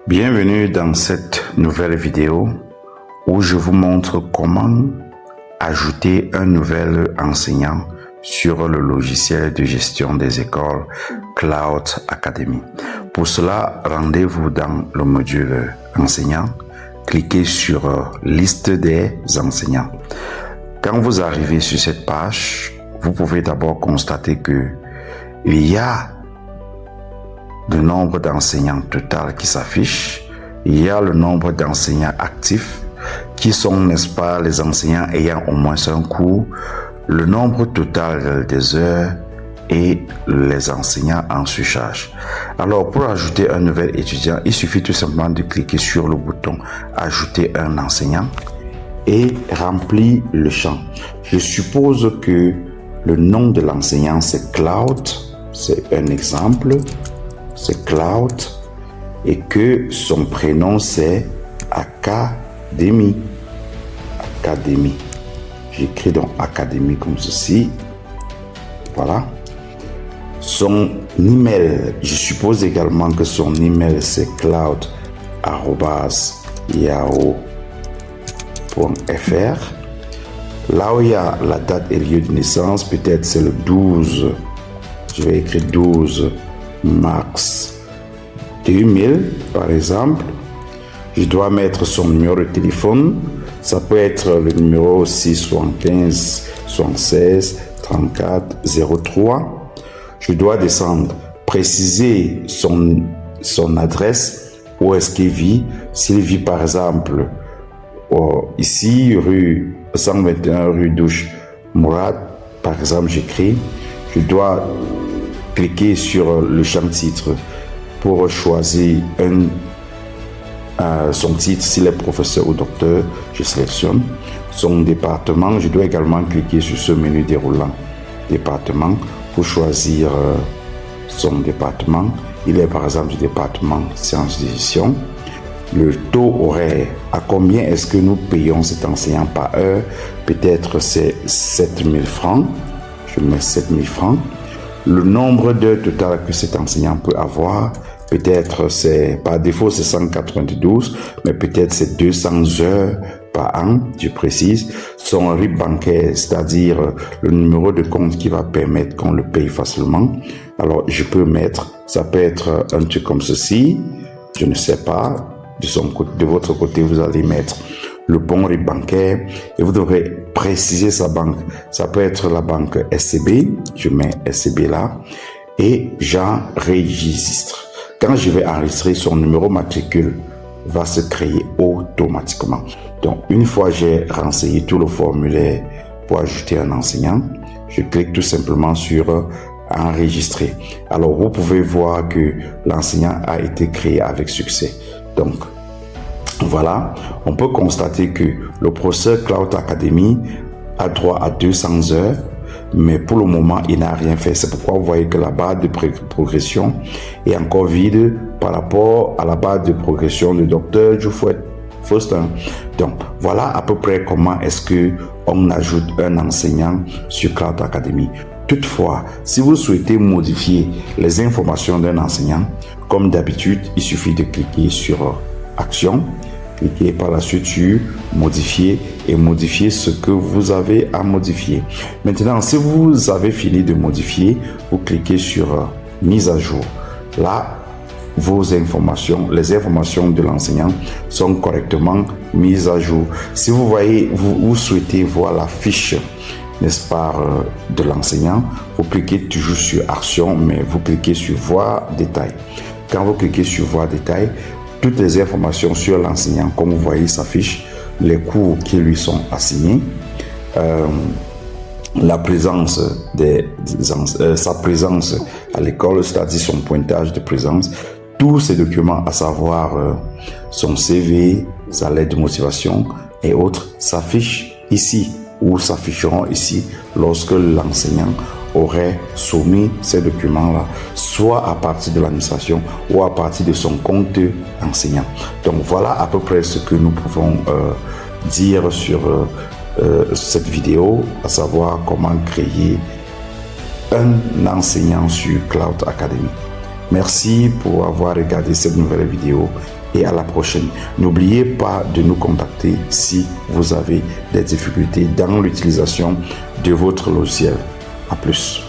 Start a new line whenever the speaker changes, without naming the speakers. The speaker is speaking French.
Bienvenue dans cette nouvelle vidéo où je vous montre comment ajouter un nouvel enseignant sur le logiciel de gestion des écoles Cloud Academy. Pour cela, rendez-vous dans le module enseignant, cliquez sur liste des enseignants. Quand vous arrivez sur cette page, vous pouvez d'abord constater que il y a le nombre d'enseignants total qui s'affiche, il y a le nombre d'enseignants actifs qui sont, n'est-ce pas, les enseignants ayant au moins un cours, le nombre total des heures et les enseignants en surcharge. Alors, pour ajouter un nouvel étudiant, il suffit tout simplement de cliquer sur le bouton ajouter un enseignant et remplir le champ. Je suppose que le nom de l'enseignant c'est Cloud, c'est un exemple, c'est Cloud, et que son prénom c'est Academy. Academy. J'écris donc Academy comme ceci. Voilà. Son email, je suppose également que son email c'est cloud@yahoo.fr. Là où il y a la date et lieu de naissance, peut-être c'est le 12, je vais écrire 12 mars 2000 par exemple. Je dois mettre son numéro de téléphone, ça peut être le numéro 675 76 34 03. Je dois descendre, préciser son adresse, où est-ce qu'il vit. S'il vit par exemple ici, rue 121 rue Douche Mourad, par exemple, j'écris, je dois cliquer sur le champ titre pour choisir son titre. S'il est professeur ou docteur, je sélectionne son département. Je dois également cliquer sur ce menu déroulant département pour choisir son département. Il est par exemple du département sciences de gestion. Le taux horaire, à combien est-ce que nous payons cet enseignant par heure? Peut-être c'est 7000 francs. Je mets 7000 francs. Le nombre d'heures totales que cet enseignant peut avoir, peut-être c'est, par défaut c'est 192, mais peut-être c'est 200 heures par an, je précise. Son RIB bancaire, c'est-à-dire le numéro de compte qui va permettre qu'on le paye facilement. Alors je peux mettre, ça peut être un truc comme ceci, je ne sais pas. De votre côté, vous allez mettre le bon RIB bancaire et vous devrez préciser sa banque. Ça peut être la banque SCB, je mets SCB là et j'enregistre. Quand je vais enregistrer, son numéro matricule va se créer automatiquement. Donc, une fois j'ai renseigné tout le formulaire pour ajouter un enseignant, je clique tout simplement sur enregistrer. Alors, vous pouvez voir que l'enseignant a été créé avec succès. Donc, voilà, on peut constater que le professeur Cloud Academy a droit à 200 heures, mais pour le moment, il n'a rien fait. C'est pourquoi vous voyez que la barre de progression est encore vide par rapport à la barre de progression de Dr. Jouffouet Faustin. Donc, voilà à peu près comment est-ce qu'on ajoute un enseignant sur Cloud Academy. Toutefois, si vous souhaitez modifier les informations d'un enseignant, comme d'habitude, il suffit de cliquer sur Action, cliquez par la suite sur Modifier et modifier ce que vous avez à modifier. Maintenant, si vous avez fini de modifier, vous cliquez sur Mise à jour. Là, vos informations, les informations de l'enseignant sont correctement mises à jour. Si vous voyez, vous souhaitez voir la fiche, n'est-ce pas, de l'enseignant, vous cliquez toujours sur Action, mais vous cliquez sur Voir détail. Quand vous cliquez sur Voir détail, toutes les informations sur l'enseignant, comme vous voyez, s'affichent, les cours qui lui sont assignés, la présence sa présence à l'école, c'est-à-dire son pointage de présence, tous ces documents, à savoir son CV, sa lettre de motivation et autres, s'affichent ici ou s'afficheront ici lorsque l'enseignant aurait soumis ces documents-là, soit à partir de l'administration ou à partir de son compte enseignant. Donc voilà à peu près ce que nous pouvons dire sur cette vidéo, à savoir comment créer un enseignant sur Cloud Academy. Merci pour avoir regardé cette nouvelle vidéo et à la prochaine. N'oubliez pas de nous contacter si vous avez des difficultés dans l'utilisation de votre logiciel. À plus.